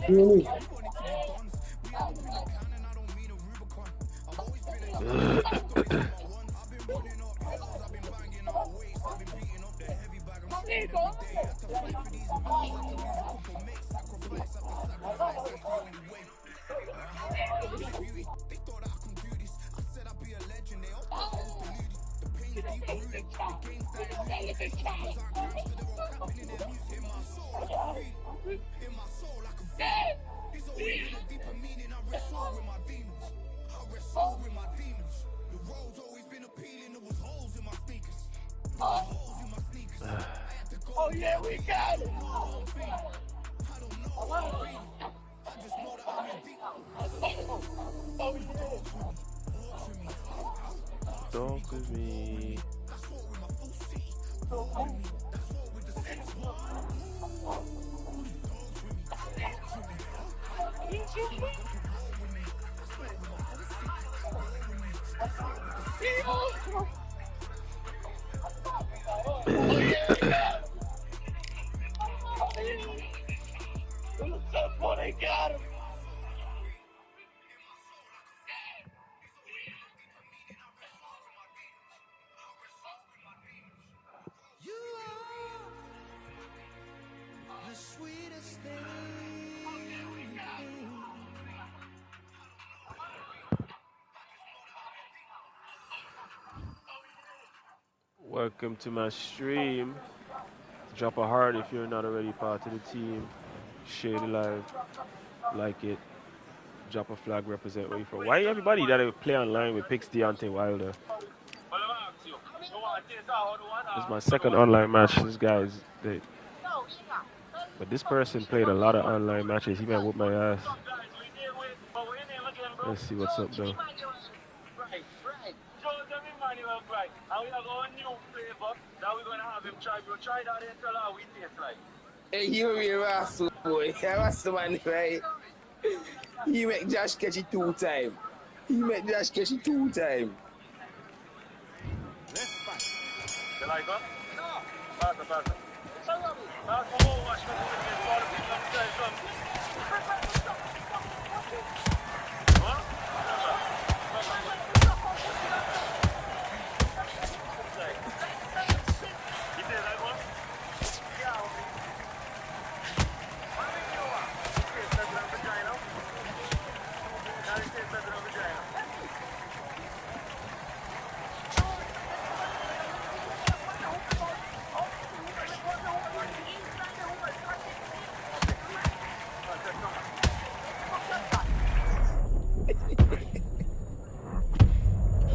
Really? Oh yeah, we got it. Oh yeah. Talk with me. They got him. Welcome to my stream. Drop a heart if you're not already part of the team. Share the live. Like it. Drop a flag, represent where you from. Why everybody that play online with picks Deontay Wilder? This is my second online match. This guy's dead. But this person played a lot of online matches. He might whoop my ass. Let's see what's up though. Hey, you real Russell boy. That's the man, right? He make Josh catch it 2 times. He make Josh catch it 2 times. You like that?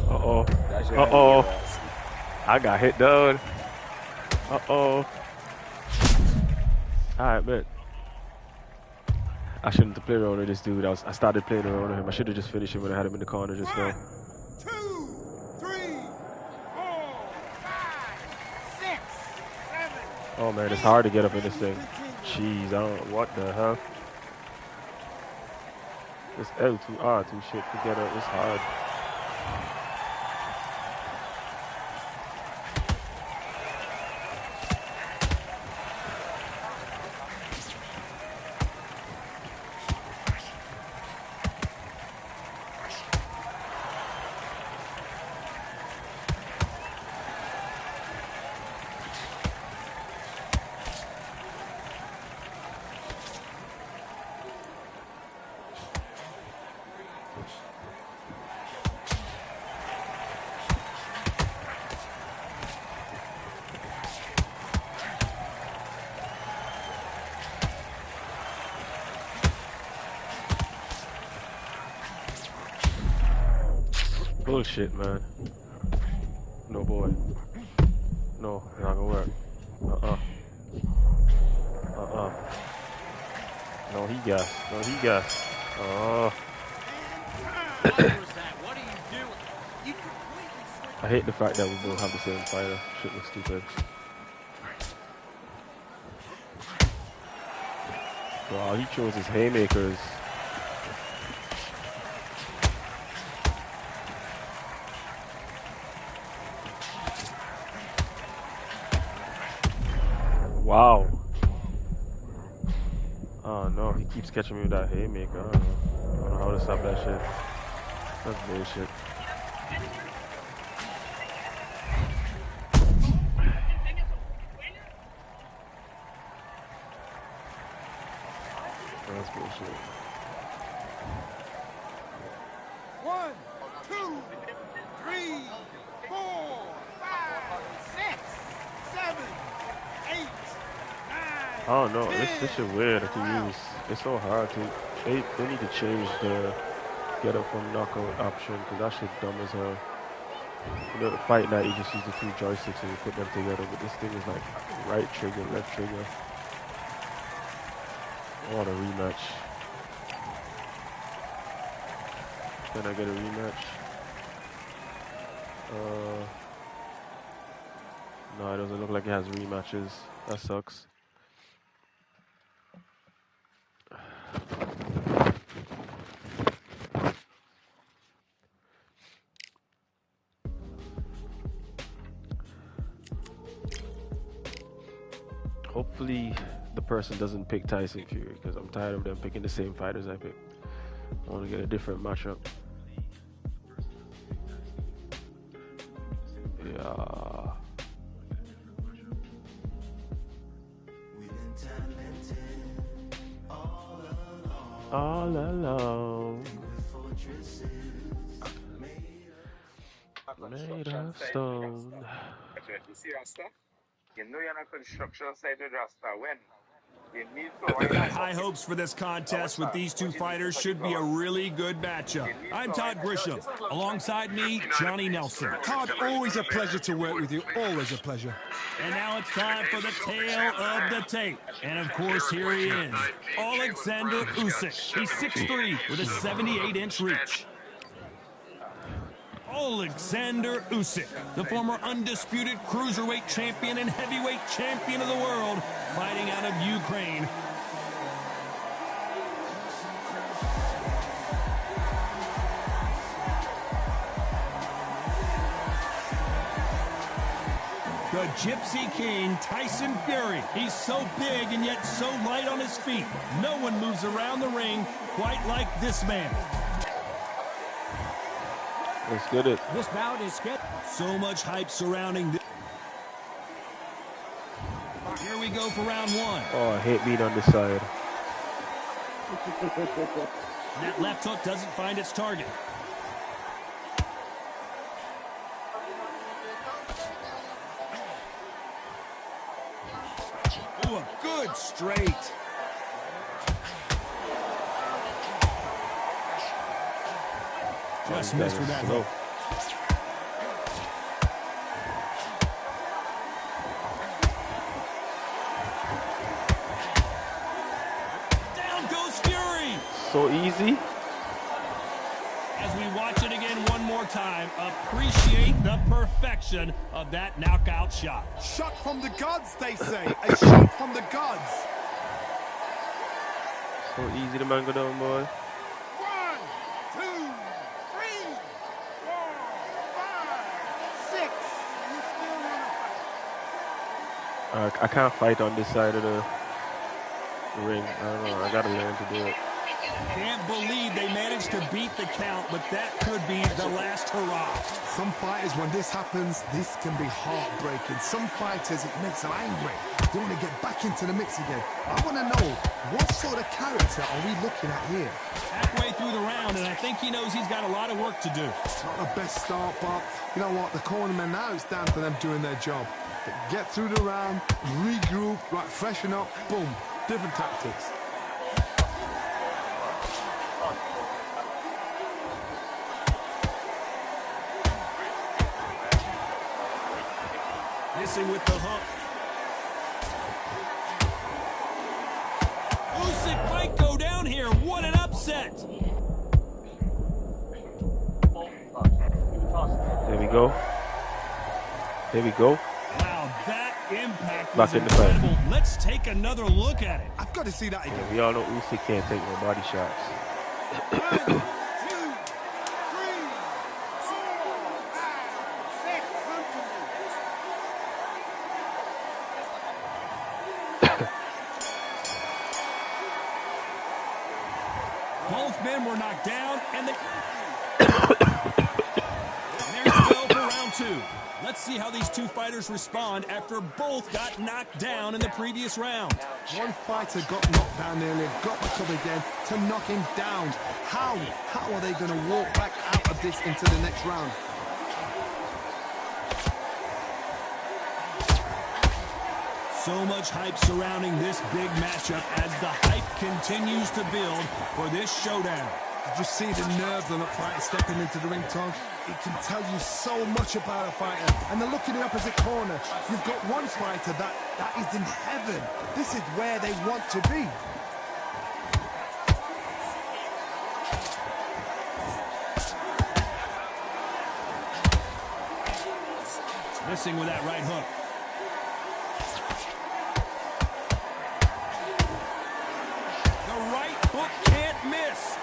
Uh-oh. Uh-oh. I got hit, dude. Uh-oh. Alright, bet. I shouldn't have played around with this dude. I started playing around with him. I should have just finished him when I had him in the corner just now. 1, 2, 3, 4, 5, 6, 7. Oh man, it's hard to get up in this thing. Jeez, I don't know what the hell. This L2, R2 shit to get up, it's hard. Bullshit, man. No boy. No, it's not gonna work. No, he gassed. No, he gassed. Oh. I hate the fact that we both have the same fighter. Shit looks stupid. Wow, he chose his haymakers. Wow. Oh no, he keeps catching me with that haymaker. I don't know. I don't know how to stop that shit. That's bullshit. That's bullshit. 1, 2, 3, 4, 5, 6, 7, 8, 9. I don't know. This shit weird to use. It's so hard to. They need to change the get up from knockout option because that shit dumb as hell. You know, the fight night you just use the two joysticks and you put them together, but this thing is like right trigger, left trigger. I want a rematch. Can I get a rematch? No, it doesn't look like it has rematches. That sucks. Hopefully the person doesn't pick Tyson Fury because I'm tired of them picking the same fighters I pick. I want to get a different matchup. Yeah. All alone. Made of stone. You see Rasta? You know you're on a construction site with Rasta when you need flour. Got high hopes for this contest with these two fighters. Should be a really good matchup. I'm Todd Grisham. Alongside me, Johnny Nelson. Todd, always a pleasure to work with you. Always a pleasure. And now it's time for the tale of the tape. And of course, here he is, Alexander Usyk. He's 6'3" with a 78-inch reach. Alexander Usyk, the former undisputed cruiserweight champion and heavyweight champion of the world, fighting out of Ukraine. The Gypsy King, Tyson Fury. He's so big and yet so light on his feet. No one moves around the ring quite like this man. Let's get it. This bout is scheduled. So much hype surrounding this. Here we go for round one. Oh, I hate being on this side. That left hook doesn't find its target. Ooh, a good straight. Just missed with that hook. Down goes Fury. So easy. As we watch it again one more time, appreciate the perfection of that knockout shot. Shot from the gods, they say. A shot from the gods. So easy to man go down, boy. 1, 2, 3, 4, 5, 6. You still want to fight? I can't fight on this side of the ring. I don't know. I gotta learn to do it. Can't believe they managed to beat the count, but that could be the last hurrah. Some fighters, when this happens, this can be heartbreaking. Some fighters, it makes them angry. They want to get back into the mix again. I want to know, what sort of character are we looking at here? Halfway through the round, and I think he knows he's got a lot of work to do. It's not the best start, but you know what? The cornermen now, it's down to them doing their job. Get through the round, regroup, right, freshen up, boom, different tactics. Missing with the hook. Usyk might go down here. What an upset. There we go. There we go. Wow, that impact Back was in the fight. incredible. Let's take another look at it. I've got to see that again. Yeah, we all know Usyk can't take no body shots. 1, 2, 3, 4, 5, 6. men were knocked down, and they... And there's the bell for round 2. Let's see how these two fighters respond after both got knocked down in the previous round. One fighter got knocked down earlier, got back up again to knock him down. How are they going to walk back out of this into the next round? So much hype surrounding this big matchup as the hype continues to build for this showdown. Did you see the nerves on that fighter stepping into the ring, Tom? It can tell you so much about a fighter. And then look in the opposite corner. You've got one fighter that is in heaven. This is where they want to be. Missing with that right hook. The right hook can't miss.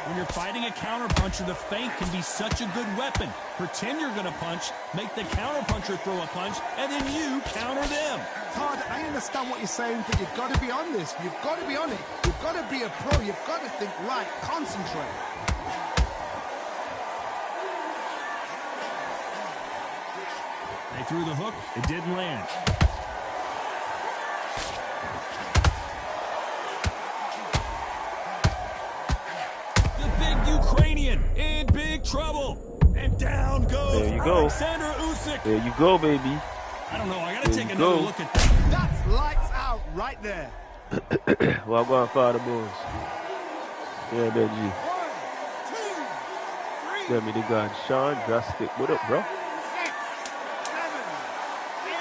When you're fighting a counterpuncher, the feint can be such a good weapon. Pretend you're going to punch, make the counterpuncher throw a punch, and then you counter them. Todd, I understand what you're saying, but you've got to be on this. You've got to be on it. You've got to be a pro. You've got to think right. Concentrate. They threw the hook. It didn't land. Ukrainian in big trouble, and down goes there you go. Alexander Usyk. There you go, baby. I don't know. I gotta take another look at that. That's lights out right there. Well, I'm going for the Bulls. Yeah, Benji. 1, 2, 3, Get me the gun. Sean, drastic. What up, bro? 6, 7, 8,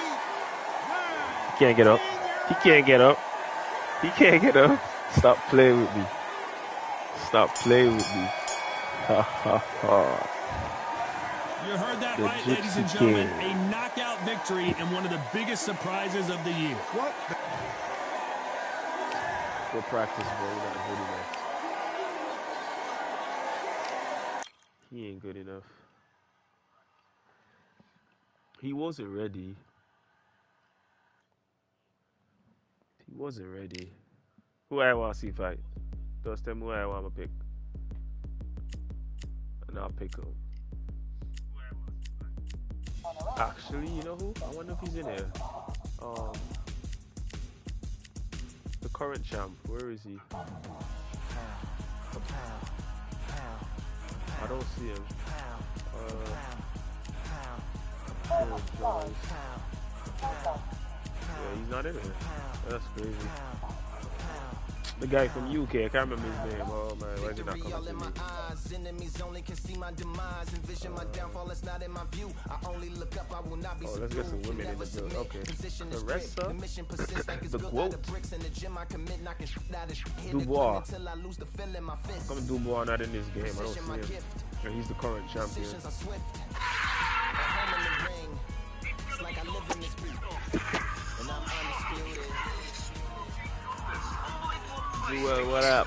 9. He can't get up. He can't get up. He can't get up. Stop playing with me. Stop playing with me. Ha ha ha. You heard that The right, ladies and Gypsy gentlemen. King. A knockout victory and one of the biggest surprises of the year. What? Go practice, bro. You're not good enough. He ain't good enough. He wasn't ready. He wasn't ready. Who I want to see fight? Just tell me who I want to pick. And I'll pick him. Actually, you know who? I wonder if he's in here. The current champ. Where is he? I don't see him. Yeah, he's not in here. That's crazy. The guy from UK, I can't remember his name. Oh man, why is he not coming to me? Oh, let's get some women in the build. Okay. The quote. Dubois. How come Dubois not in this game? I don't see him. And he's the current champion. Well, what up?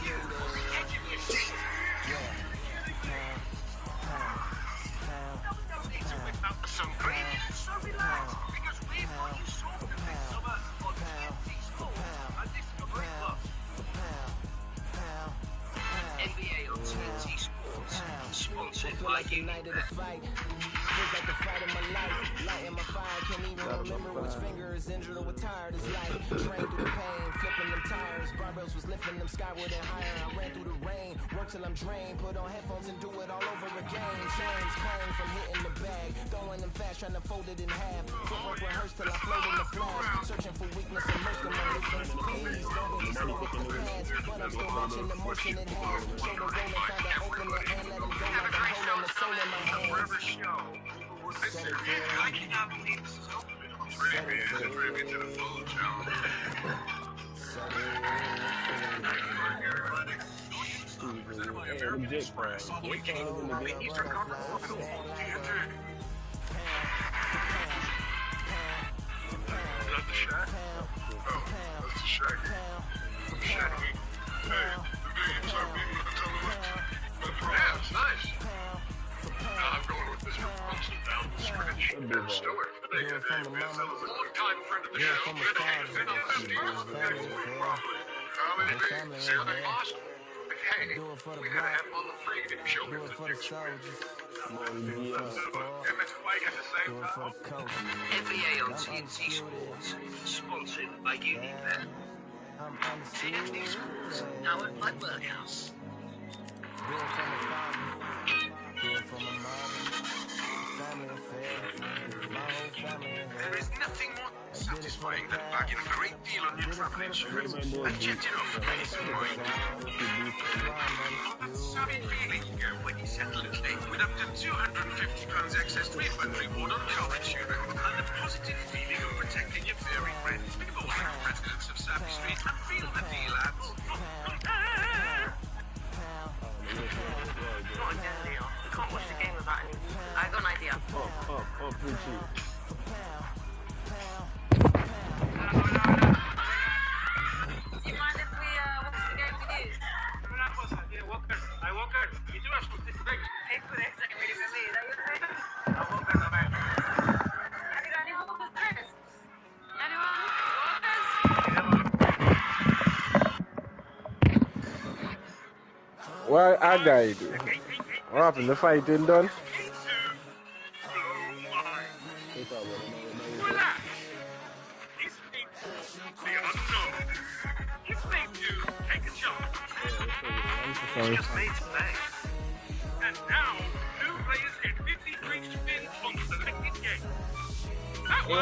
Like united to fight. Feels like the fight of my life. Light in my fire. Can't even remember which finger is injured or what tired is like. Train through the pain, flipping them tires. Barbells was lifting them skyward and higher. I ran through the rain, work till I'm drained. Put on headphones and do it all over again. Chains clang from hitting the bag. Throwing them fast, trying to fold it in half. Footwork rehearsed till I float in the flash. Searching for weakness immersed in my weakness. Please don't be slow with the pads. But I'm still watching the motion it has. Shoulder rolling, find an opener and let them go like I'm holding the soul in my hands. I cannot believe this is opening. It's ready to the full challenge. Yeah, it's nice. I'm going with this one. Down the Do it for my mama. Do it for my father. Family affair. Do it for the block. Do it for the soldiers. Do it for the sport. Do it for the coach. Every I'm ALTT undisputed. Sports, sponsored by Unibet. I'm TFT undisputed. Sports, powered by Workhouse. Do it for my father. Do it for my mama. Family affair. My whole family in There here. is nothing more satisfying than bagging a great deal on your travel insurance and jetting off for peace of mind. That savvy feeling you get when you settle a claim with up to £250 excess refund reward on car insurance and the positive feeling of protecting your furry friend. Go on, residents of Savvy Street, and feel the deal at... Not a deal. We can't watch the game without any. I got an idea. Pretty cheap. Do you mind if we watch the game with you? Hey, put it second ready for me. Is that your thing? Have you got any walkers, Chris? Anyone? Well, I died. What happened? The fighting done? And now, new players get 53 spins on the selected game. That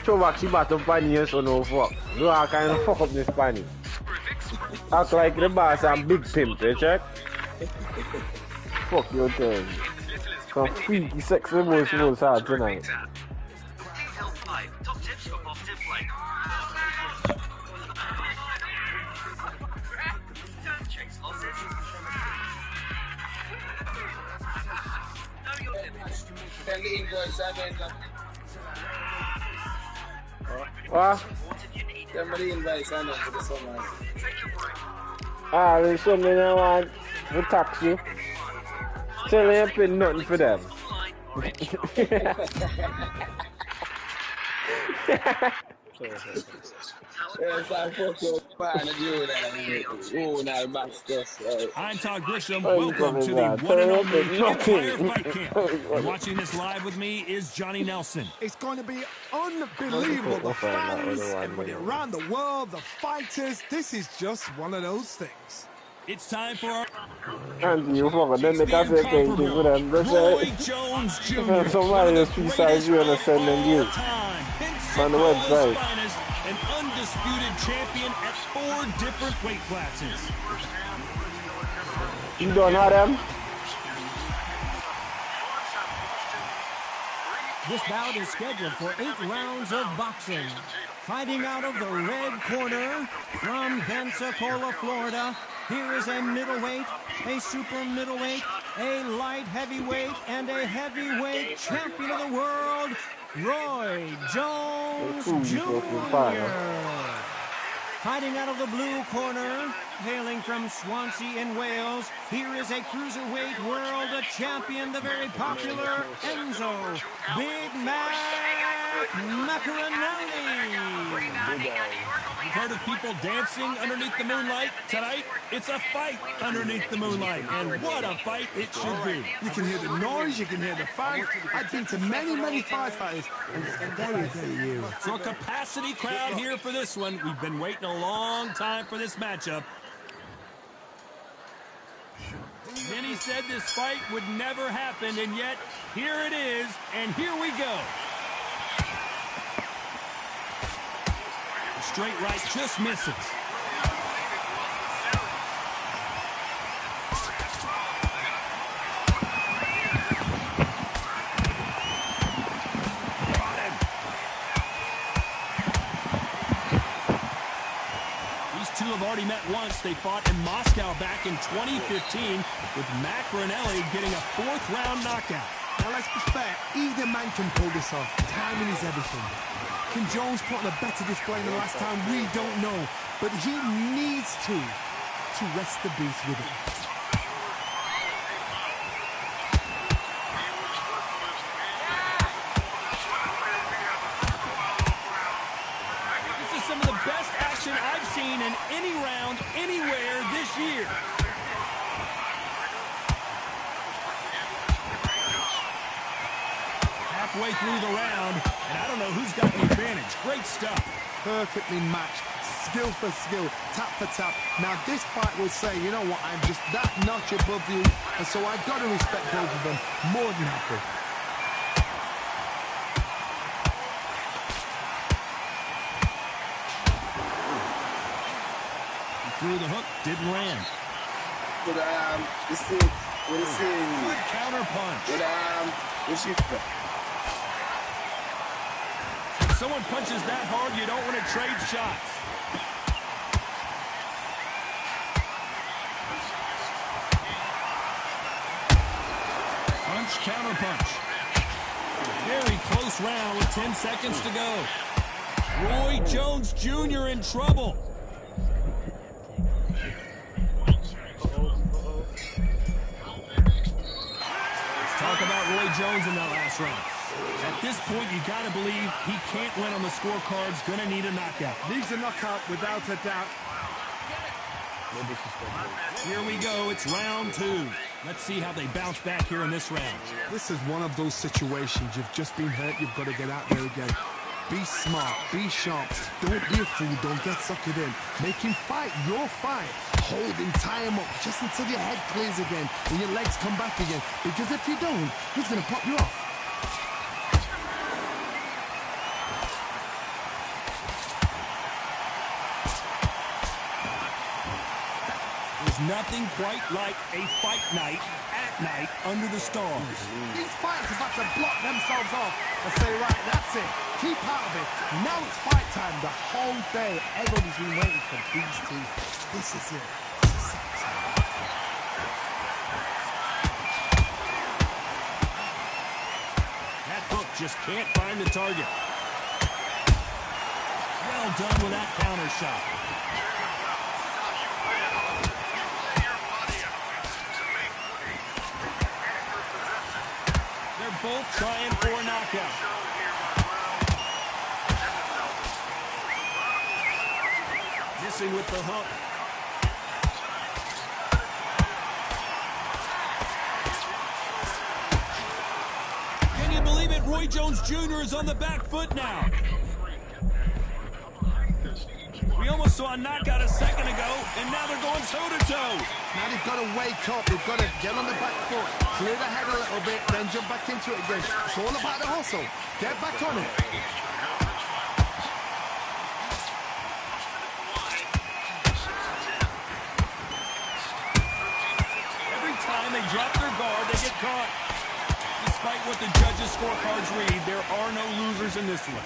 Show back, she battle Spanish, so no fuck. You are kind of fuck up the Spanish. Act like the boss and big pimp, you check? Fuck your turn. Some freaky sexy moves hard tonight. TL5, top tips for positive play. Don't chase losses. Know your limits. Send the invoice again. What? Send me the invoice again for the summer. Take a break. There's something I want to tax you. Tell me you pay nothing for them. I'm Todd Grisham. Welcome to the one and only Empire Fight Camp. And watching this live with me is Johnny Nelson. It's going to be unbelievable. The fans, everybody around the world, the fighters. This is just one of those things. It's time for our And you fuck, then they can say things for them. Roy Jones Jr. Somebody just besides you and send them you. On the website. An undisputed champion at 4 different weight classes. You don't have them? This bout is scheduled for 8 rounds of boxing. Fighting out of the red corner from Pensacola, Florida, here is a middleweight, a super middleweight, a light heavyweight, and a heavyweight champion of the world, Roy Jones Jr. Fighting out of the blue corner, hailing from Swansea in Wales, here is a cruiserweight world champion, the very popular Enzo Big Mac Macaronelli. You've heard of people dancing underneath the moonlight? Tonight, it's a fight underneath the moonlight, and what a fight it should be. You can hear the noise, you can hear the fans. I've been to many fight fighters, and it's very you. So a capacity crowd here for this one. We've been waiting a long time for this matchup. Many said this fight would never happen, and yet here it is, and here we go. The straight right just misses. Have already met once. They fought in Moscow back in 2015 with Macaronelli getting a 4th round knockout. Now let's be fair, either man can pull this off. Timing is everything. Can Jones put on a better display than last time? We don't know. But he needs to rest the beast with it. best action I've seen in any round anywhere this year. Halfway through the round, and I don't know who's got the advantage. Great stuff. Perfectly matched, skill for skill, tap for tap. Now this fight will say, you know what, I'm just that notch above you, and so I've got to respect both of them. More than happy. He threw the hook, didn't land. Good Counter punch. If someone punches that hard, you don't want to trade shots. Punch, counter punch. Very close round with 10 seconds to go. Roy Jones Jr. in trouble. Let's talk about Roy Jones in that last round. At this point, you got to believe he can't win on the scorecards. Going to need a knockout. Needs a knockout without a doubt. Here we go. It's round 2. Let's see how they bounce back here in this round. This is one of those situations. You've just been hurt. You've got to get out there again. Be smart. Be sharp. Don't be a fool. Don't get sucked in. Make him fight your fight. Hold him. Tie him up just until your head clears again and your legs come back again. Because if you don't, he's going to pop you off. There's nothing quite like a fight night at night under the stars. These fighters have had to block themselves off and say, right, that's it. Keep out of it. Now it's fight time. The whole day, everybody's been waiting for these two. This is it. That hook just can't find the target. Well done with that counter shot. Both trying for a knockout. Missing with the hook. Can you believe it? Roy Jones Jr. is on the back foot now. We almost saw a knockout a second ago, and now they're going toe-to-toe. Now they've got to wake up. They've got to get on the back foot, clear the head a little bit, then jump back into it again. It's all about the hustle. Get back on it. Every time they drop their guard, they get caught. Despite what the judges' scorecards read, there are no losers in this one.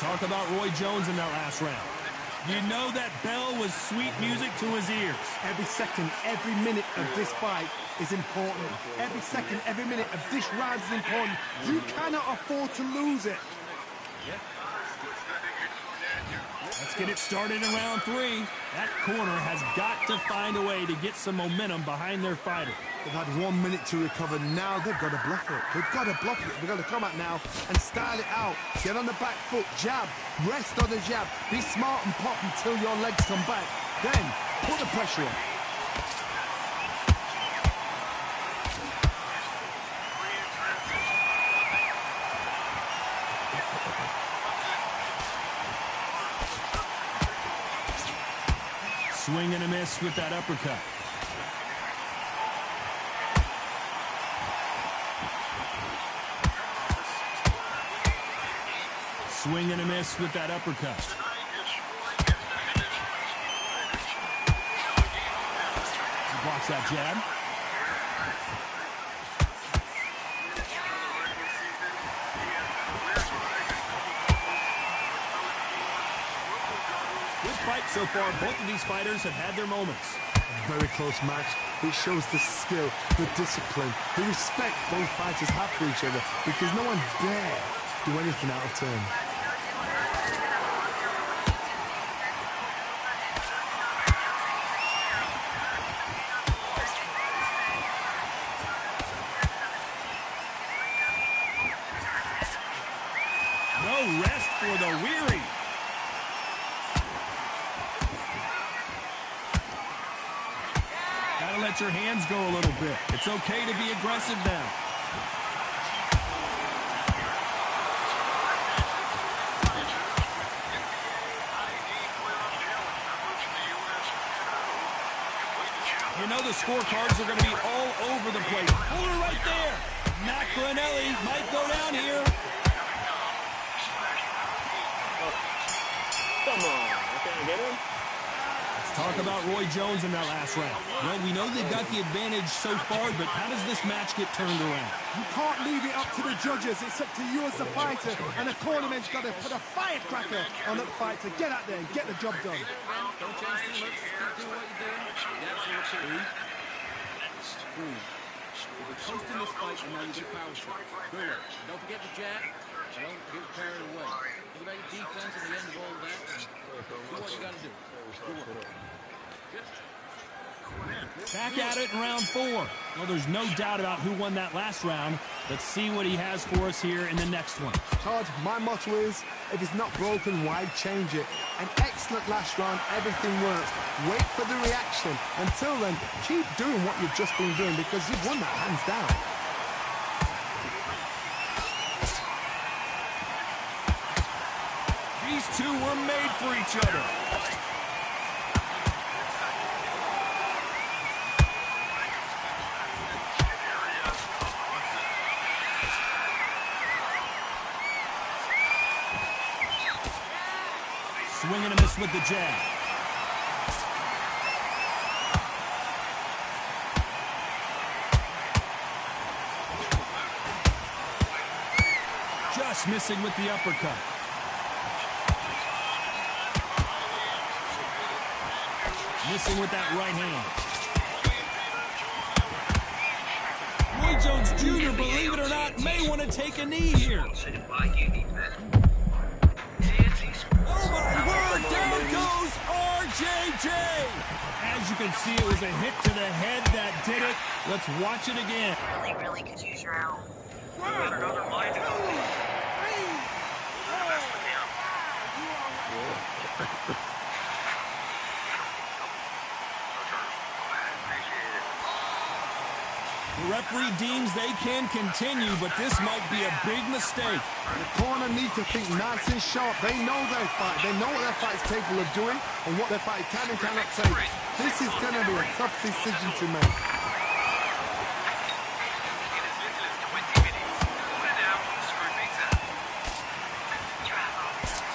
Talk about Roy Jones in that last round. You know that bell was sweet music to his ears. Every second, every minute of this fight is important. Every second, every minute of this round is important. You cannot afford to lose it. Let's get it started in round 3. That corner has got to find a way to get some momentum behind their fighter. They've had 1 minute to recover. Now they've got to bluff it. They've got to bluff it. They've got to come out now and style it out. Get on the back foot, jab, rest on the jab. Be smart and pop until your legs come back. Then put the pressure on. Swing and a miss with that uppercut. Swing and a miss with that uppercut. He blocks that jab. Good fight so far. Both of these fighters have had their moments. Very close match. It shows the skill, the discipline, the respect both fighters have for each other, because no one dare do anything out of turn. let your hands go a little bit. It's okay to be aggressive now. You know the scorecards are going to be all over the place. Puller right there. Matt Granelli might go down here. Come on. Can I get him? Let's talk about Roy Jones in that last round. Well, we know they've got the advantage so far, but how does this match get turned around? You can't leave it up to the judges. It's up to you as the fighter, and the cornerman's got to put a firecracker on that fight to get out there and get the job done. Don't change too much. Keep doing what you're doing. That's what it is. We're coasting this fight, and now you do power shots. Good work. Don't forget the jab. Don't get carried away. Think about your defense at the end of all that. And do what you got to do. Good work. Back at it in round 4. Well, there's no doubt about who won that last round. Let's see what he has for us here in the next one. Todd, my motto is, if it's not broken, why change it? An excellent last round, everything works. Wait for the reaction. Until then, keep doing what you've just been doing because you've won that hands down. These two were made for each other. Swing and a miss with the jab. Just missing with the uppercut. Missing with that right hand. Roy Jones Jr., believe it or not, may want to take a knee here. Oh my word, down goes RJJ. As you can see, it was a hit to the head that did it. Let's watch it again. Really could use your help. The referee deems they can continue, but this might be a big mistake. The corner needs to think nice and sharp. They know their fight. They know what their fight is capable of doing and what their fight can and cannot take. This is going to be a tough decision to make.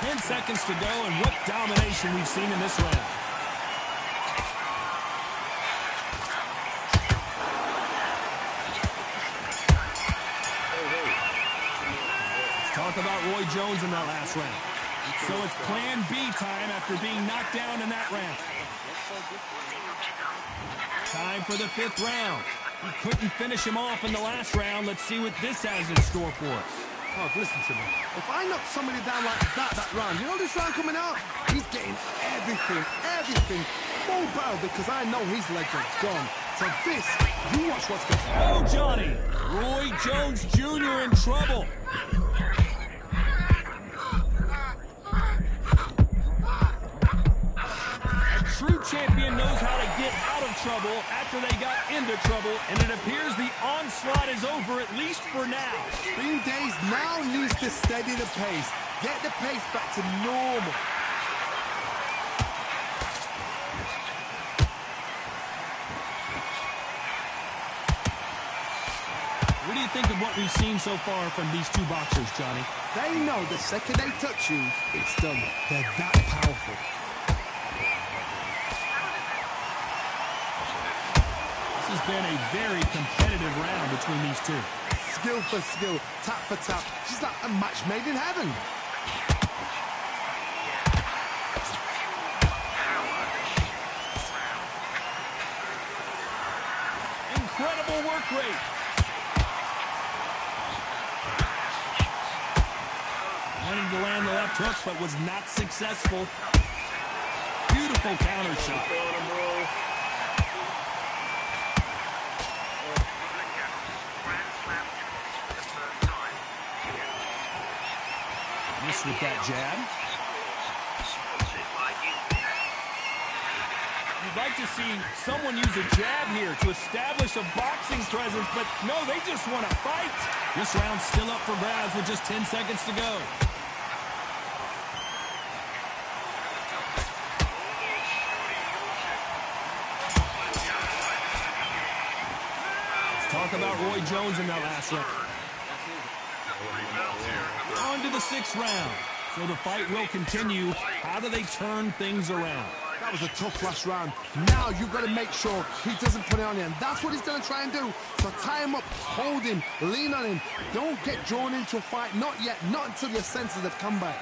10 seconds to go, and what domination we've seen in this round. Talk about Roy Jones in that last round. So it's plan B time after being knocked down in that round. Time for the 5th round. He couldn't finish him off in the last round. Let's see what this has in store for us. Oh, listen to me. If I knock somebody down like that round, you know this round coming out? He's getting everything full barrel because I know his legs are gone. So this, you watch what's going on. Oh, Johnny. Roy Jones Jr. in trouble. True champion knows how to get out of trouble after they got into trouble, and it appears the onslaught is over, at least for now. Green Days now needs to steady the pace. Get the pace back to normal. What do you think of what we've seen so far from these two boxers, Johnny? They know the second they touch you, it's done. They're that powerful. This has been a very competitive round between these two. Skill for skill, tap for tap. Just like a match made in heaven. Incredible work rate. Wanted to land the left hook, but was not successful. Beautiful counter shot. With that jab. like to see someone use a jab here to establish a boxing presence, but no, they just want to fight. This round's still up for grabs with just 10 seconds to go. Let's talk about Roy Jones in that last round. On to the 6th round. So the fight will continue. How do they turn things around? That was a tough last round. Now you've got to make sure he doesn't put it on you. And that's what he's going to try and do. So tie him up, hold him, lean on him. Don't get drawn into a fight. Not yet. Not until your senses have come back.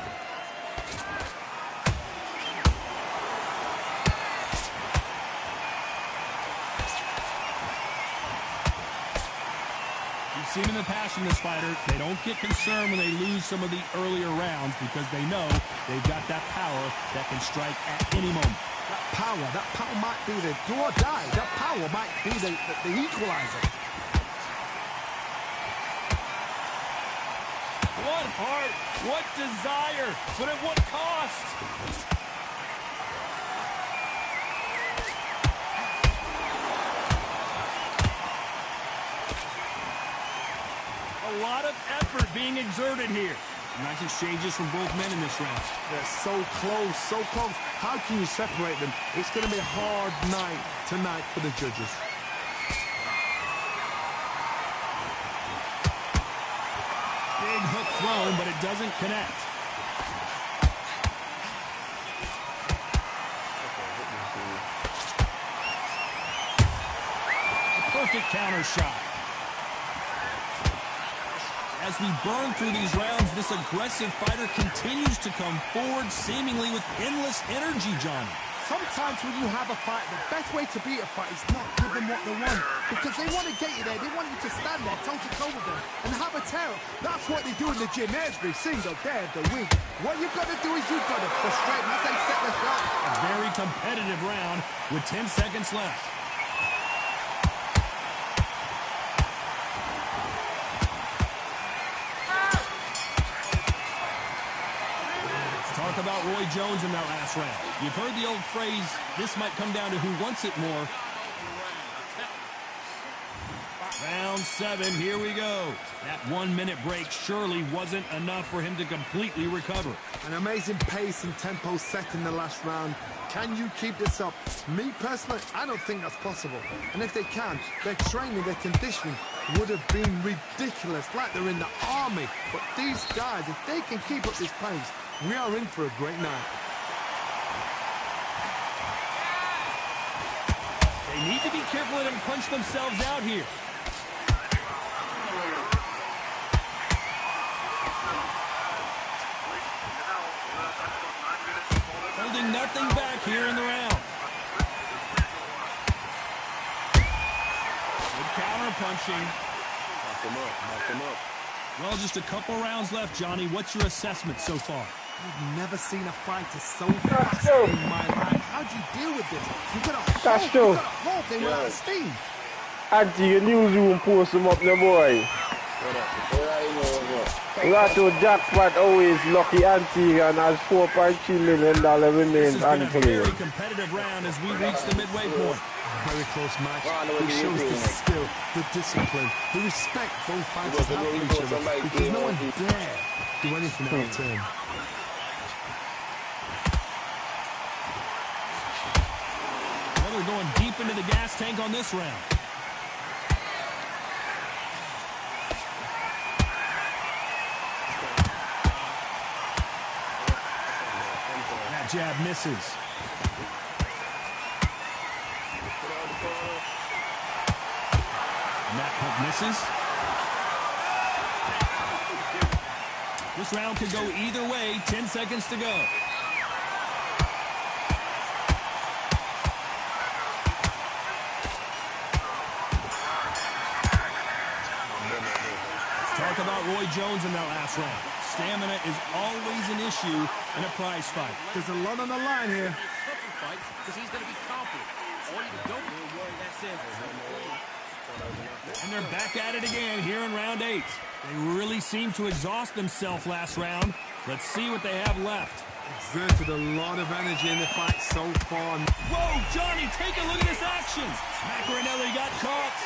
Seen in the past from this fighter, they don't get concerned when they lose some of the earlier rounds because they know they've got that power that can strike at any moment. That power might be the do or die. That power might be the equalizer. What heart, what desire, but at what cost? A lot of effort being exerted here. Nice exchanges from both men in this round. They're so close, so close. How can you separate them? It's going to be a hard night tonight for the judges. Big hook thrown, but it doesn't connect. A perfect counter shot. As we burn through these rounds, this aggressive fighter continues to come forward seemingly with endless energy, Johnny. Sometimes when you have a fight, the best way to beat a fight is not give them what they want. Because they want to get you there. They want you to stand there toe-to-toe with them and have a terror. That's what they do in the gym every single day of the week. What you've got to do is you've got to frustrate them as they set the shot. A very competitive round with 10 seconds left. Talk about Roy Jones in that last round. You've heard the old phrase, this might come down to who wants it more. Round 7, here we go. That 1-minute break surely wasn't enough for him to completely recover. An amazing pace and tempo set in the last round. Can you keep this up? Me personally, I don't think that's possible. And if they can, their training, their conditioning would have been ridiculous, like they're in the army. But these guys, if they can keep up this pace, we are in for a great night. They need to be careful and punch themselves out here. Holding nothing back here in the round. Good counter punching. Knock him up. Well, just a couple rounds left, Johnny. What's your assessment so far? I've never seen a fighter so fast in my life. How'd you deal with this? You've got to hold him without steam. Auntie, your newsroom post him up, no boy. Lotto jackpot always lucky Auntie and has $4.3 million remains unplayed. This has been a very unplayed. competitive round as we reach the midway point. Very close match. He shows the skill, the discipline, the respect both fighters have for each other because no one dare do anything out of turn. Well, they're going deep into the gas tank on this round. That jab misses. And that hook misses. This round could go either way. 10 seconds to go. Talk about Roy Jones in that last round. Stamina is always an issue in a prize fight. There's a lot on the line here. Because he's going to be confident. All you don't worry, that's it. And they're back at it again here in round 8. They really seemed to exhaust themselves last round. Let's see what they have left. Exerted a lot of energy in the fight so far. Whoa, Johnny, take a look at this action. Macarinelli got caught.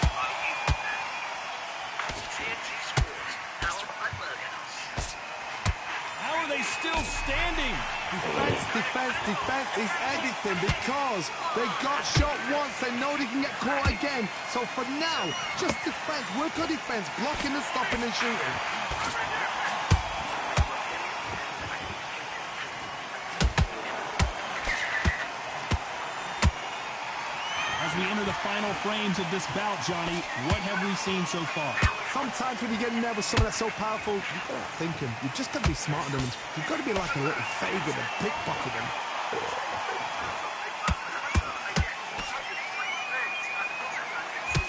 How are they still standing? Defense is everything because they got shot once. They know they can get caught again. So for now, just defense, work on defense, blocking and stopping and shooting. As we enter the final frames of this bout, Johnny, what have we seen so far? Sometimes when you get in there with someone that's so powerful, you've got to think him. You've just got to be smarter than him. You've got to be like a little faggot and pickpocket him.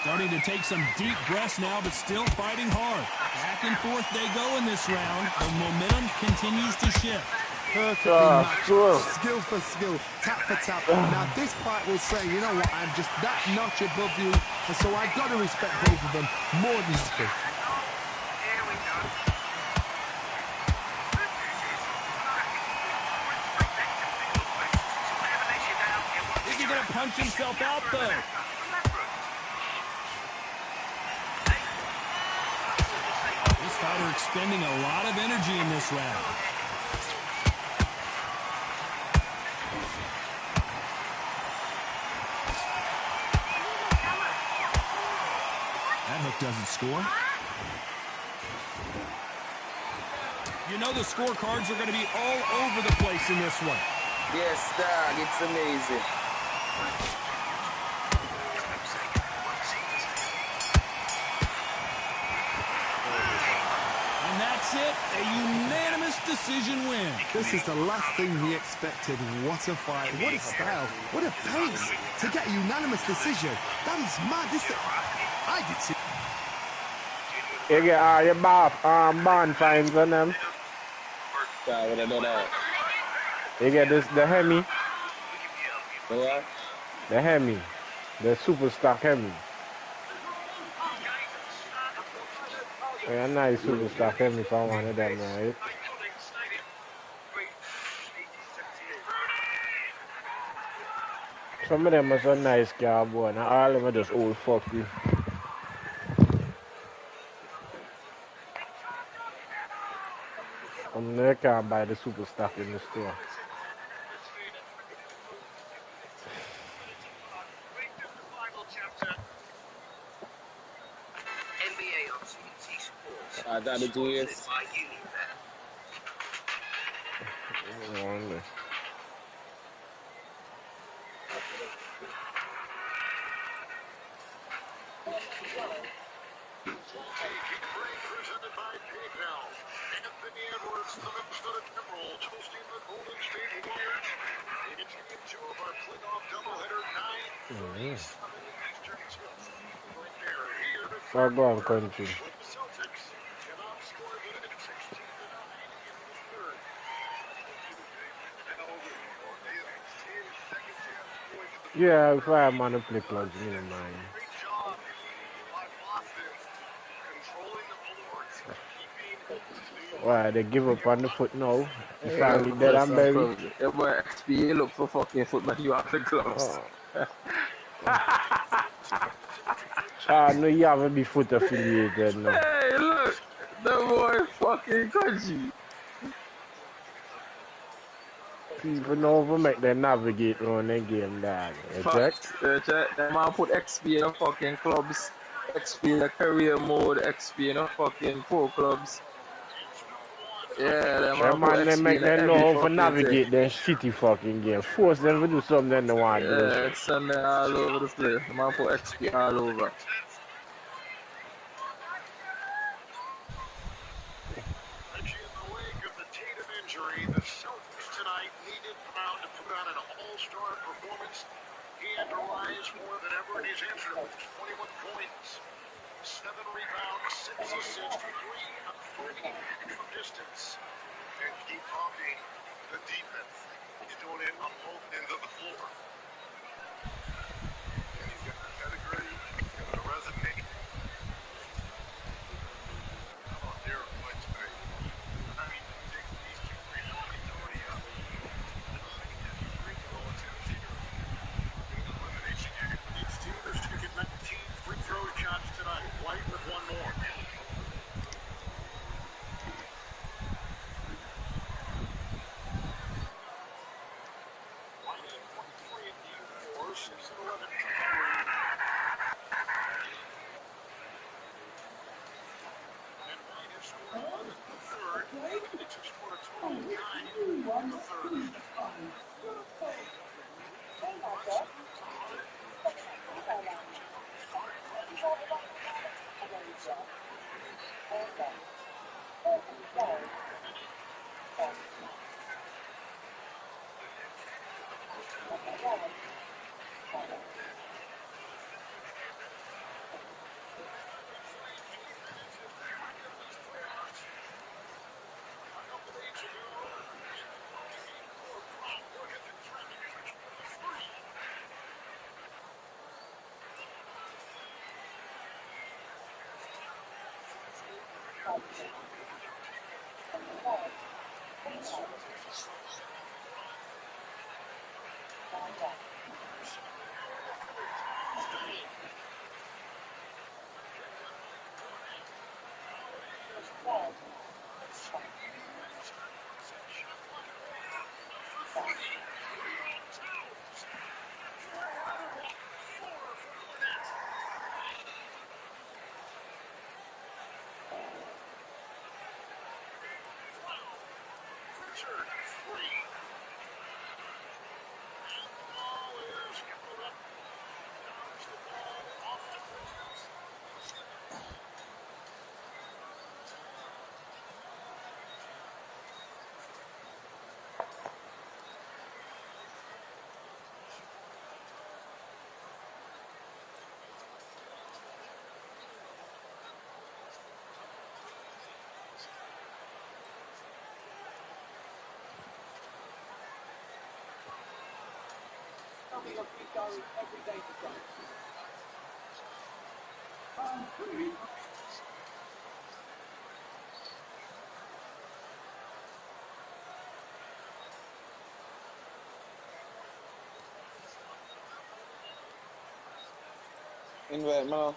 Starting to take some deep breaths now, but still fighting hard. Back and forth they go in this round. The momentum continues to shift. Perfectly matched. Skill for skill, tap for tap. Now this fight will say, you know what, I'm just that notch above you, and so I've got to respect both of them more than speak. Is he going to punch himself out, though? This fighter expending a lot of energy in this round. That hook doesn't score. You know the scorecards are going to be all over the place in this one. Yes, dog, it's amazing. And that's it, a unanimous decision win. This is the last thing he expected. What a fight, what a style, what a pace to get a unanimous decision. That is mad. I did see. You get all your band fines on them. Yeah, what I know that. You get the Hemi. The what? The Hemi. The super stock Hemi. Yeah, nice super stock Hemi for one of them, right? Some of them are so nice, car boy, and all of them are just old fucky. They can't buy the super stock in the store. I got to do this. So go on, country. Yeah, if I'm on the play clubs, me don't mind. Why, they give up on the foot now? You finally dead and buried? Yeah, boy, XP, look for fucking foot, but you have the gloves. No, you haven't be foot affiliated now. Hey, look, the boy fucking country. People know if make them navigate around their game, dog. You check? That man put XP in the fucking clubs, XP in the career mode, XP in the fucking pro clubs. Yeah, that man, they make them know how to navigate their shitty fucking game. Force them to do something they don't want to do. Yeah, it's on there all over the place. The man put XP all over. The Celtics tonight needed Brown to put on an all-star performance. He had to rise more than ever in his answer with 21 points, 7 rebounds, 6 assists, 3 of 30 from distance. And keep talking. The defense is doing it on both ends of the floor. And he's got the pedigree, he's got the resume. How about Derek White tonight? I mean, these two really put the authority up. Invite me.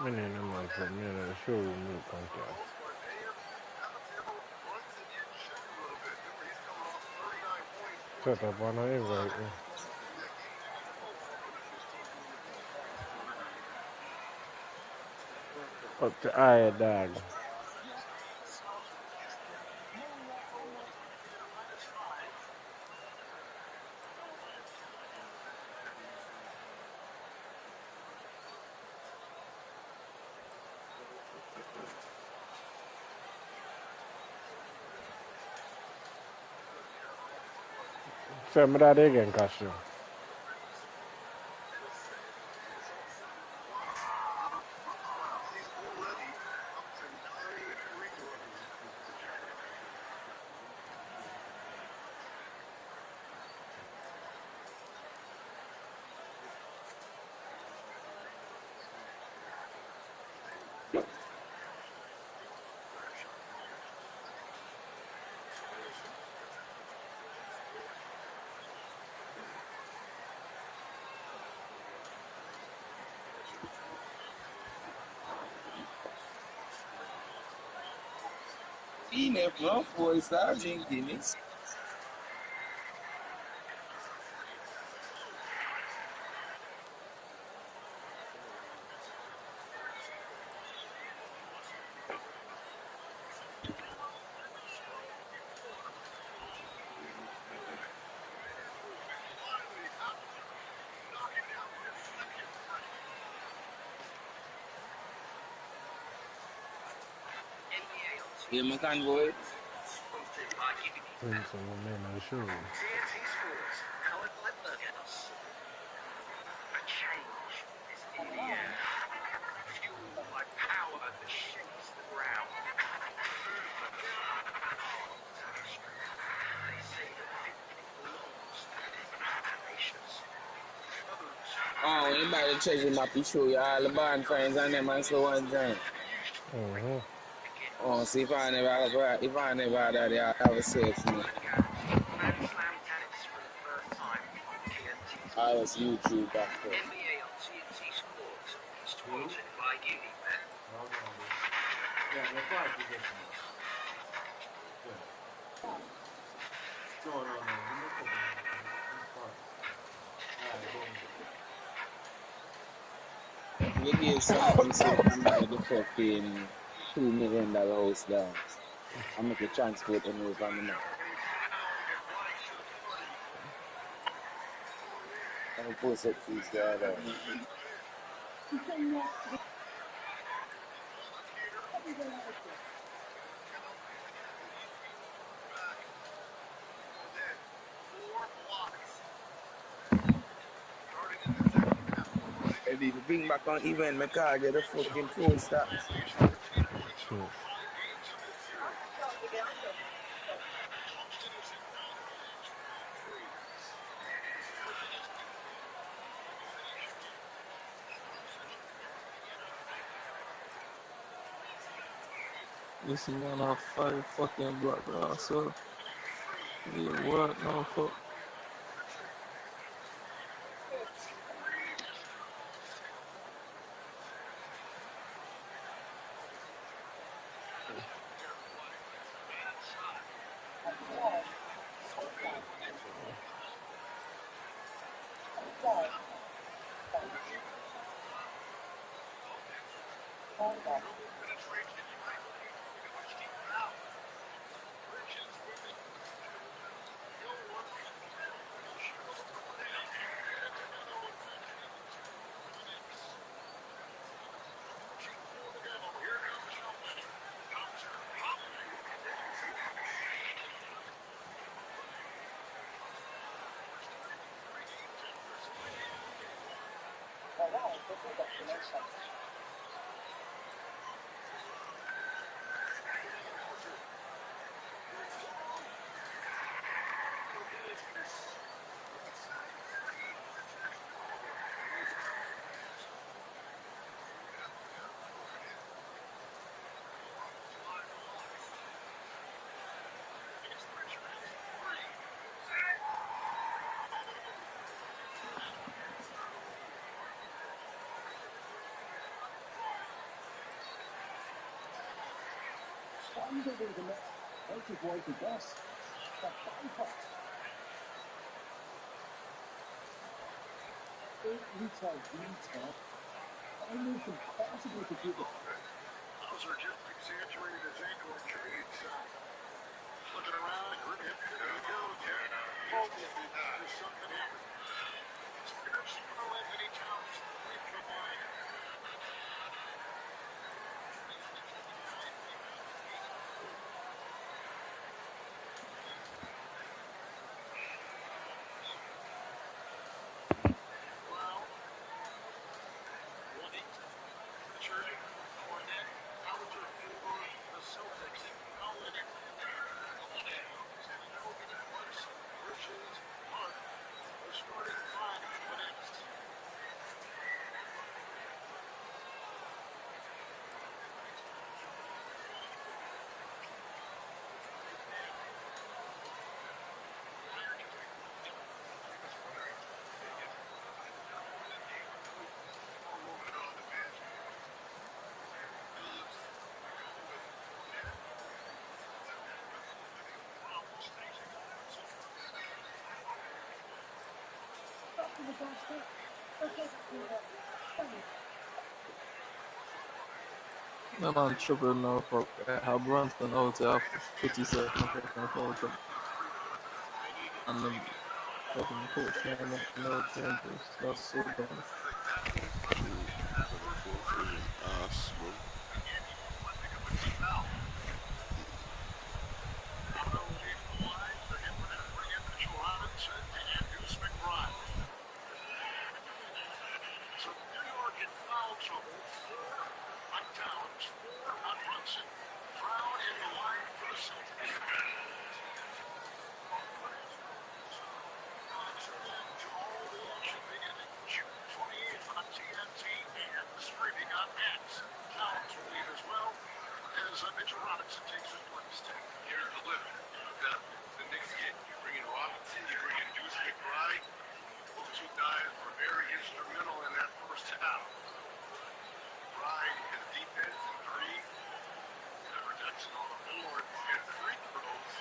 I mean, I'm like, put me in the showroom milk contest. Set up on an invite. Up to eye dog. Say me that again, costume. He never boy start drinking it. Yeah, my convoy. Bring some of men in the showroom. Oh, anybody check him up, he show you all the band friends and them and so one time. Mm-hmm. Oh, see if I never had that, I have a say for me. I was YouTube back then. We gave something so to knock the fucking $2 million house down. I make a transport them over from the man. And pull set piece there. If you bring back on event, my car get a fucking full stop. This man have 5 fucking block now, so he work now for. Hauser just exaggerated his ankle injury. He's looking around and grinning. There he goes. There's something happened. Here's Carl Anthony Towns away from the line. Well, Richard, Cornette, Hauser for the Celtics. Colin and Hogan Edwards, Bridges, Mark, the starting five for the Knicks. My man triple now for how Brunson out there after 57 fucking foul trouble. And the fucking coach man no changes. That's so dumb. But the coach is an ass, bro. So New York in foul trouble. 4 on Towns, 4 on Brunson. Brown in the line for the Celtics. To all the action beginning June 28th on TNT and streaming on Max. Towns will lead as well as Mitchell Robinson takes his place. Here's the limit. The Knicks get you bring in Robinson, you bring in Deuce McBride. Those two guys were very instrumental in that first half. McBride, his defense, 3. Production on the board and free throws.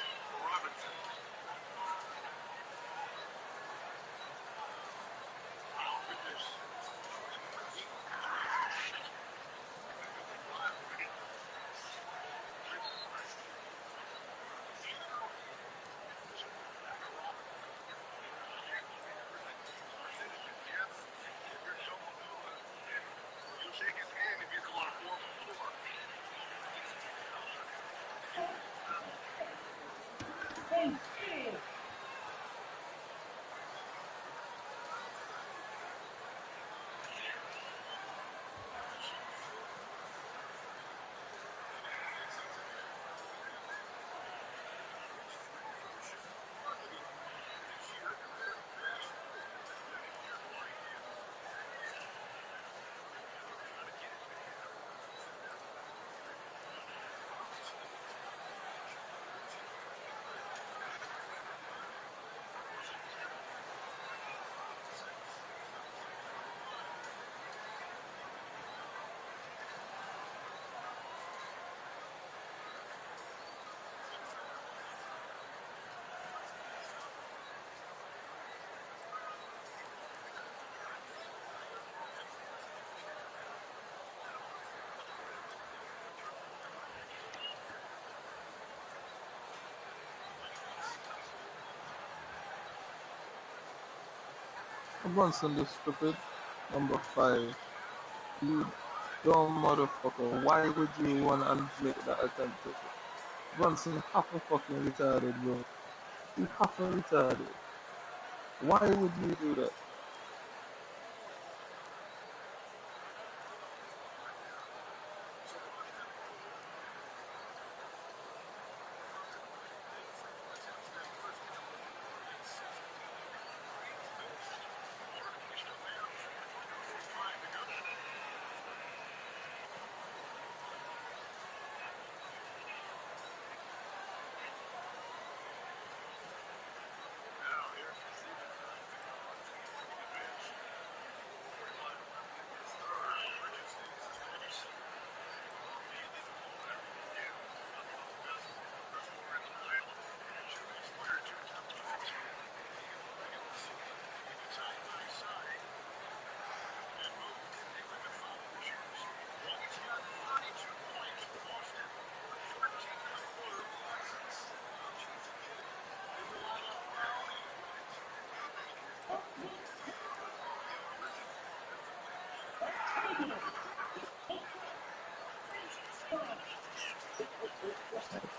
Brunson, the stupid. Number 5. You dumb motherfucker. Why would you want to make that attempt to Brunson half a fucking retarded, bro. He half a retarded. Why would you do that?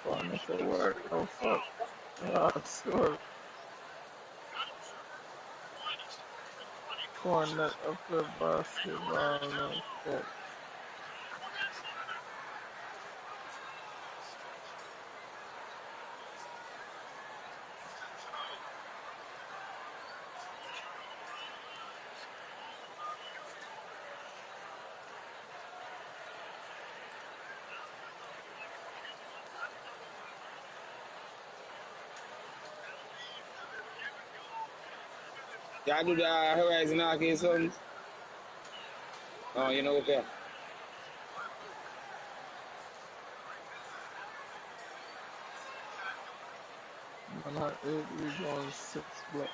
Fun to work. Oh fuck. Ah, sure. Cornet after basketball. No shit. Y'all do the Horizon Arcade something? Oh, you know, okay. Man had 8 rebounds, 6 blocks.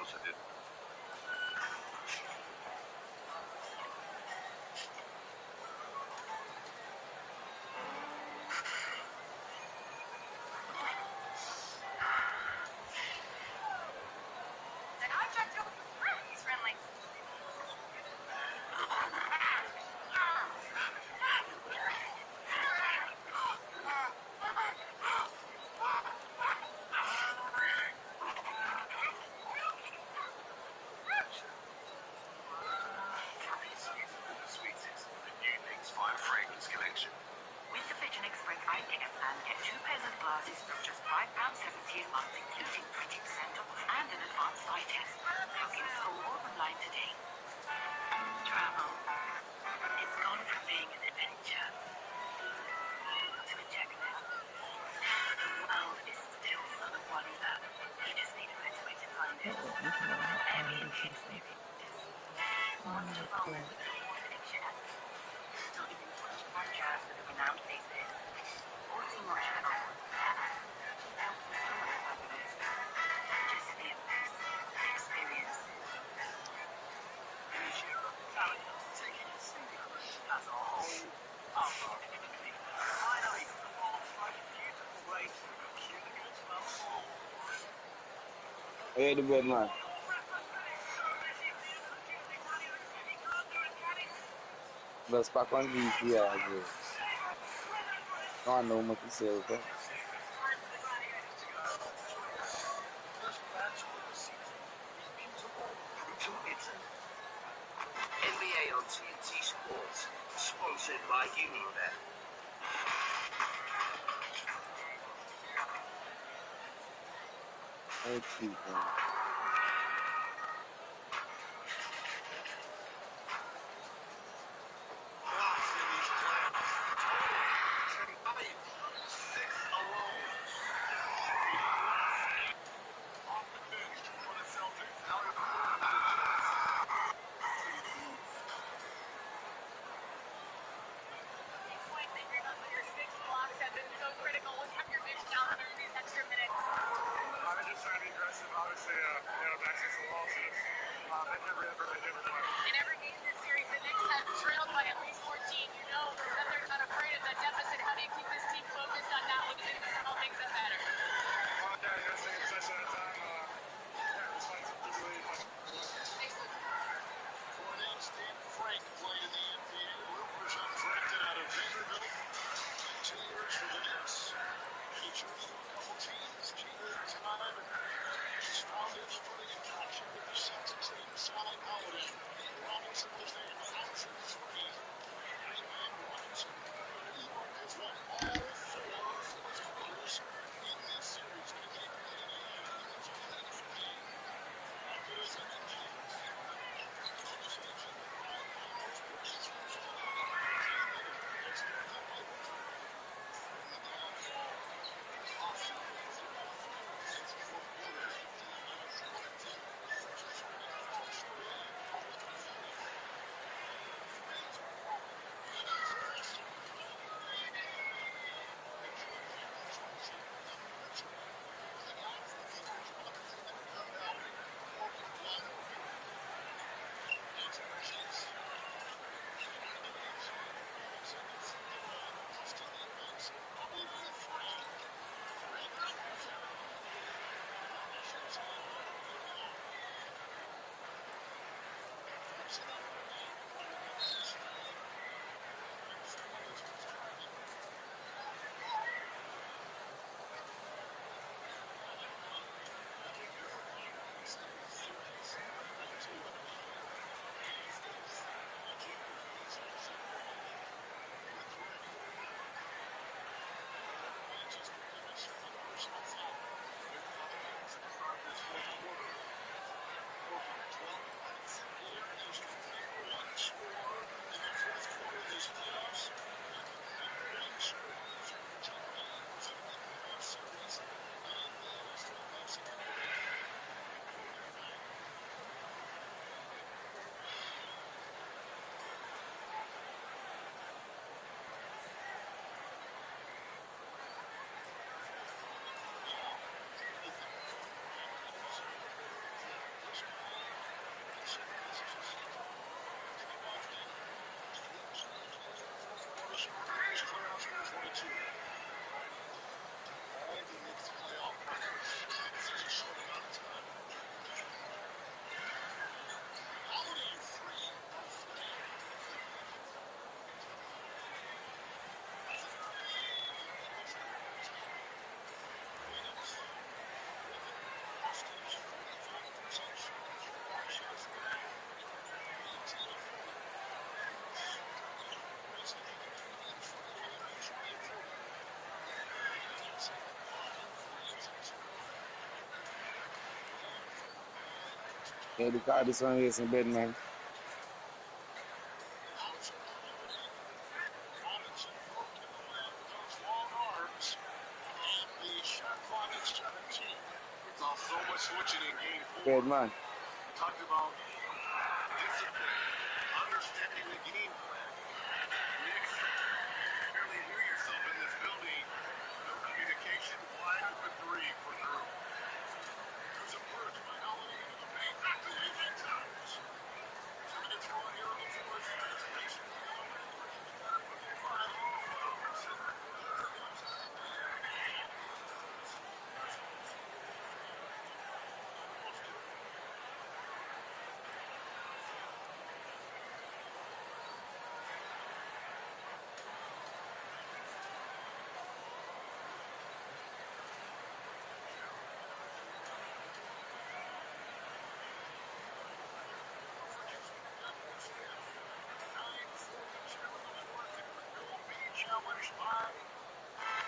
positive. He's friendly. Fine fragrance collection. With the Pigeon Express iTicket plan, get 2 pairs of glasses from just £5.70 a month, including 20% off and an advanced eye test. Book in store or online today. Travel. It's gone from being an adventure to a checklist. The world is still full of wonder. You just need a better way to find it. Airbnb experiences. Want to roll in with an award-winning chef? Studying in post-grad jazz with a renowned bassist? Or too much fun? Help with summer traveling. Just the experiences. Taking it singularly as a whole other meaning. Finally, the world's most beautiful place to consume the goods from all. Hey, the bread man. Let's back on VCR, bro. I know what to say, bro. NBA on TNT Sports, sponsored by Unibet. Hey, cheap, man. I've been just trying to be aggressive. Obviously, back since the losses, they never ever made different play. In every game this series, the Knicks have trailed by at least 14. You know that they're not afraid of that deficit. How do you keep this team focused on not losing the small things that matter? Yeah, you guys take a possession at a time. Just find some easy lead. For an in-state Frank played in the NBA, Luke was undrafted out of Vanderbilt. 2 years for the Knicks. And he journeyed through a couple teams, G-League time, and just found his footing and traction with the Celtics and inside Holiday. Robinson was there, fouls in 3. Hangman Robinson, he has won all 4 fourth quarters in this series. Can they bring it in a meaningful lead for game? How good is that James? Conversation right now, most breakthroughs of the night. It's nothing like from the downfall. Offset wins the ball finals. It's the fourth quarter, 15 minutes left in the first three. Hawks lead with the finish. Fans are roaring. Shots pressed. Enjoy Cameron Johnson and Richard. The guy from James Robinson that turned out open wide open. It's our chase. Robinson is from the line, busting the advance. Even the three. Rangers lose that one. Shoots it up over good now. Flips it up and down. This three. And Fernandez was driving. Yeah, the car this one is in bed, man. Bed, man. Talked about discipline, understanding the game plan. Nick, barely hear yourself in this building. No communication, wide open three for Drew. Drew's approach by Holiday into the paint. Back to his at times. 2 minutes gone here on the fourth. Anticipation for the other end. Richards better with the five.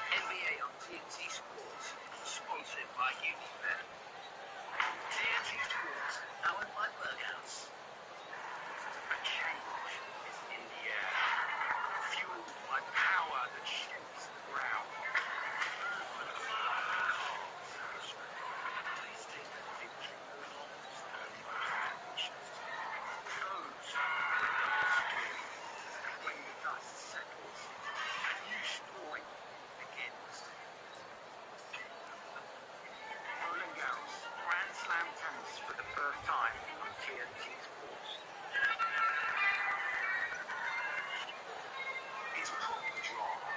NBA on TNT Sports, sponsored by Unibet. TNT Sports, powered by Berghaus. A change is in the air, fueled by power that shakes the ground. Tasting victory no longer stands by traditions. Those when the dust settles, a new story begins. Roland Garros, Grand Slam tennis for the first time on TNT Sports. It's proper drama.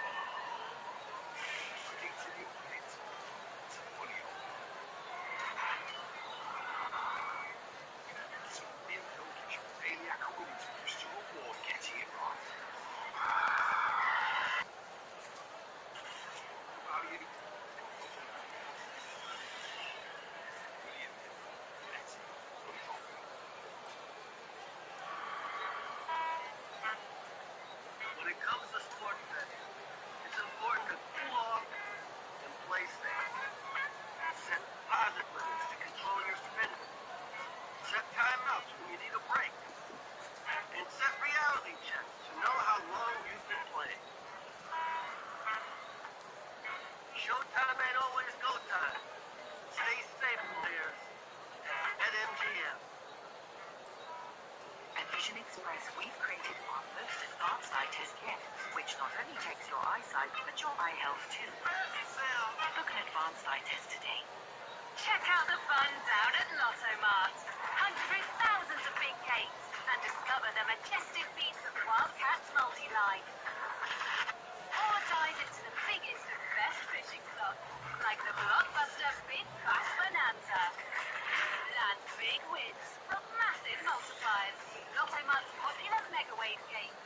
Predictably fit to fully on. So Neil Hilkish and Daily Williams boost to reward getting it right. How do you? William Hill, better, fully confident. When it comes to sports betting, it's important to cool off and play safe. Set deposit limits to control your spending. Set timeouts when you need a break. And set reality checks to know how long you've been playing. Showtime ain't always go time. Stay safe, players. At MGM. At Vision Express, we've created our most advanced eye test yet, which not only checks your eyesight, but your eye health too. Book an advanced eye test today. Check out the fun down at Lotto Mart. Hunt through thousands of big games and discover the majestic beats of Wildcats Multi-Line. Or dive into the biggest and best fishing clubs, like the blockbuster Big Bass Bonanza. Land big wins from massive multipliers. Lotto Mart's popular Mega Wave game.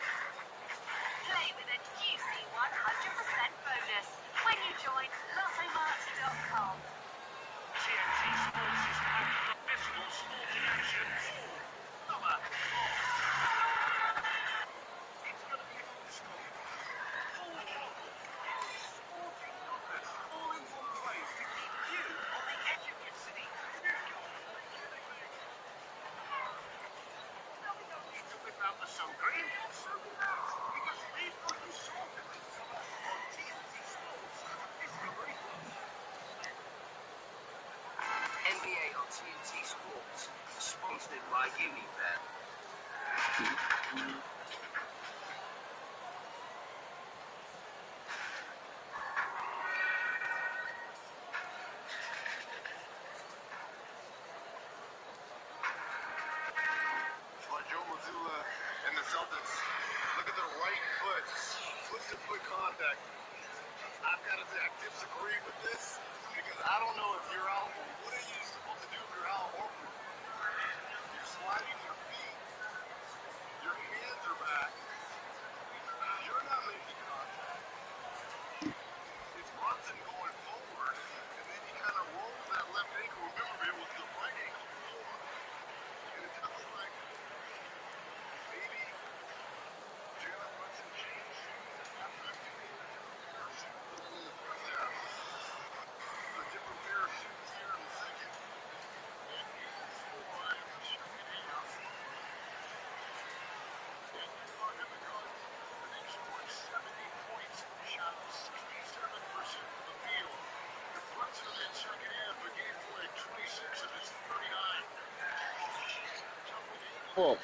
Play with a juicy 100% bonus when you join LottoMart.com. TNT Sports is back with the Pistol Sport in action. Number 4. It's going to be a full scope. Full throttle. Sporting numbers all in one place to keep you on the edge of your seat. Now we don't need to whip out the sun cream or sun out because we've got you sorted this summer on TNT Sports Discovery Plus. NBA on TNT Sports, sponsored by Unibet. Joe Mazzulla and the Celtics. Look at the right foot. Foot-to-foot contact. I've got to say, I disagree with this because I don't know if you're out. What are you supposed to do if you're out Horford? You're sliding your feet. Your hands are back. You're not making contact. It's Brunson going forward, and then he kind of rolls that left ankle. Remember, it was the right ankle before. And it does look like maybe Jalen Brunson changed after the game. A different pair of shoes. Fuck.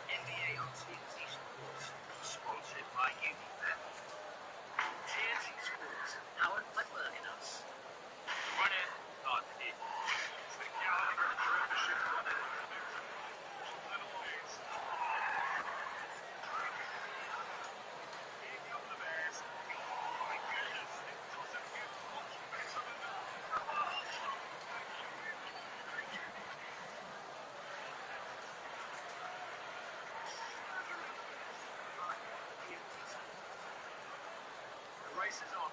NBA on TNT Sports, sponsored by UniBet. TNT Sports, powered by Bergenus. Running on it. The Gallagher Premiership running. Here come the Bears. Oh my goodness, it doesn't get much better than that. The race is on.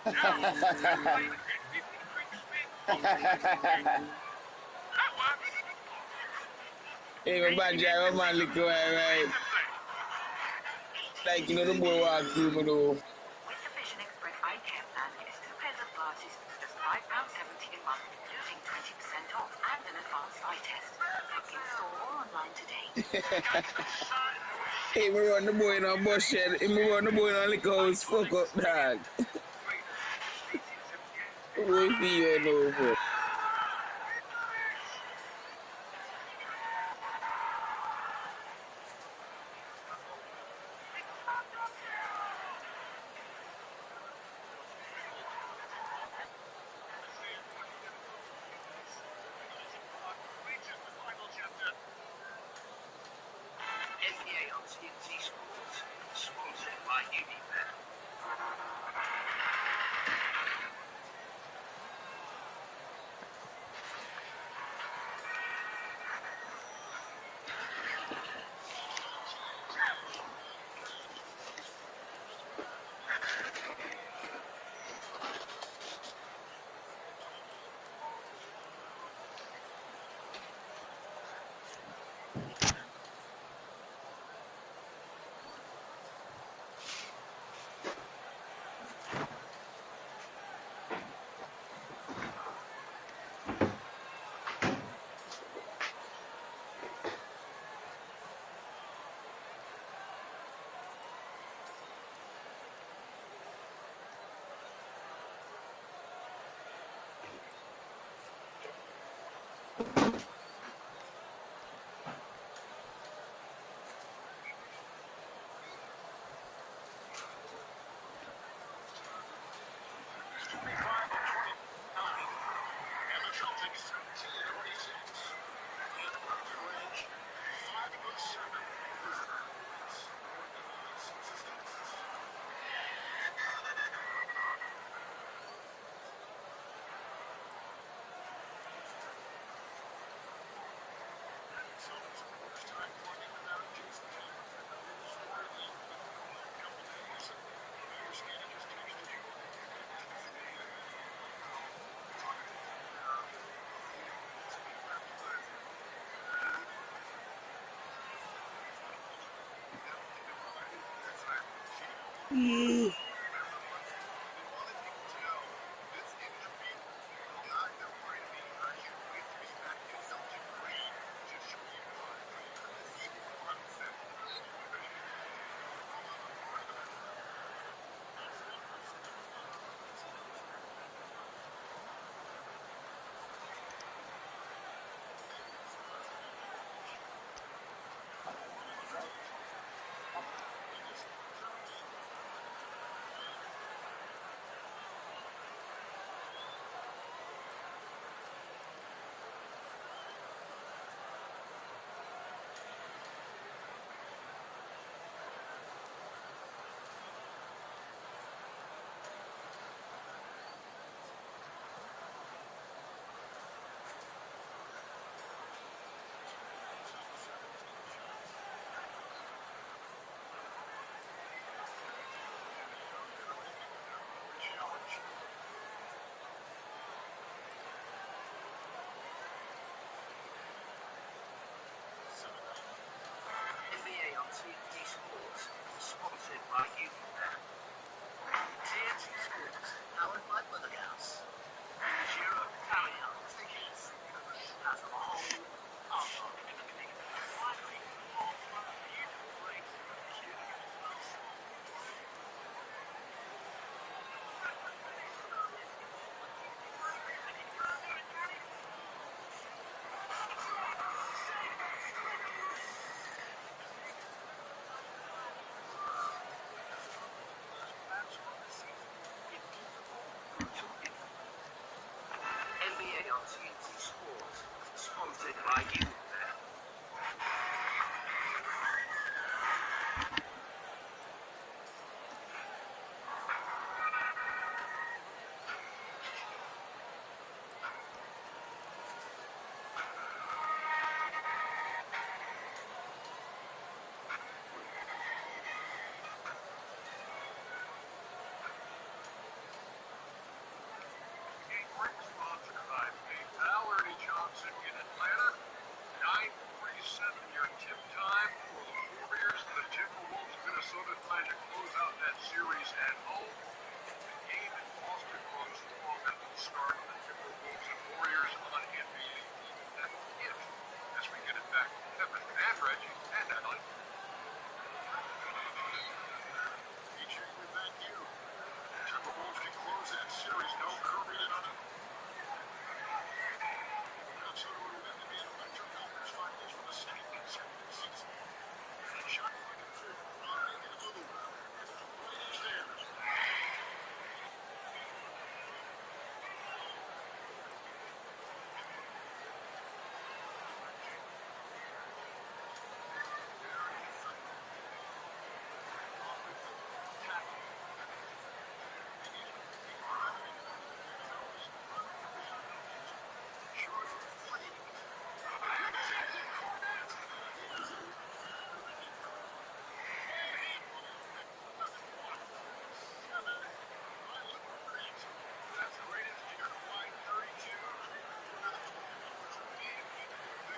Hey, my bad driver, man, look right. Like, you know, the boy walk through me, though. With the Vision Expert eye care plan, get 2 pairs of glasses for just £5.70 a month, including 20% off and an advanced eye test. Book in store or online today. Hey, me run the boy in a bus shed. Hey, me run the boy in a liquor house. Fuck up, dog. Boy, see you know, bro. NBA on TNT Sports, sponsored by Unibet.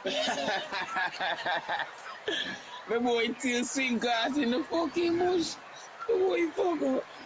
My boy still swing cars in the fucking bush. The boy fuck up.